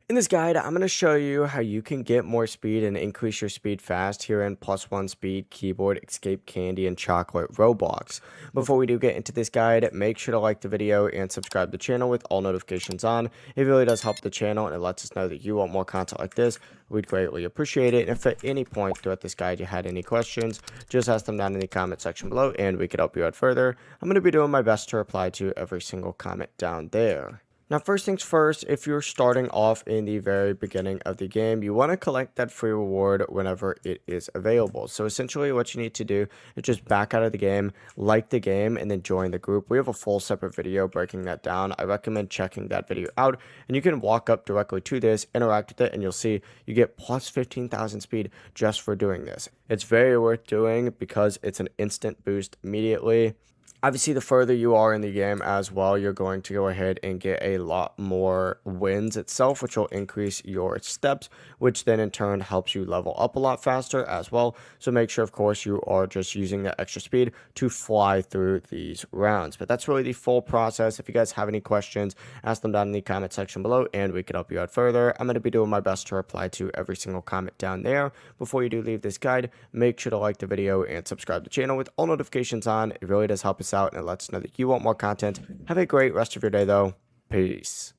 In this guide, I'm going to show you how you can get more speed and increase your speed fast here in plus one speed, keyboard, escape candy, and chocolate Roblox. Before we do get into this guide, make sure to like the video and subscribe to the channel with all notifications on. It really does help the channel and it lets us know that you want more content like this. We'd greatly appreciate it. And if at any point throughout this guide you had any questions, just ask them down in the comment section below and we could help you out further. I'm going to be doing my best to reply to every single comment down there. Now, first things first, if you're starting off in the very beginning of the game, you want to collect that free reward whenever it is available. So essentially what you need to do is just back out of the game, like the game, and then join the group. We have a full separate video breaking that down. I recommend checking that video out, and you can walk up directly to this, interact with it, and you'll see you get plus 15,000 speed just for doing this. It's very worth doing because it's an instant boost immediately. Obviously, the further you are in the game as well, you're going to go ahead and get a lot more wins itself, which will increase your steps, which then in turn helps you level up a lot faster as well. So make sure, of course, you are just using that extra speed to fly through these rounds. But that's really the full process. If you guys have any questions, ask them down in the comment section below and we can help you out further. I'm going to be doing my best to reply to every single comment down there. Before you do leave this guide, make sure to like the video and subscribe to the channel with all notifications on. It really does help us out and it lets us know that you want more content. Have a great rest of your day though. Peace.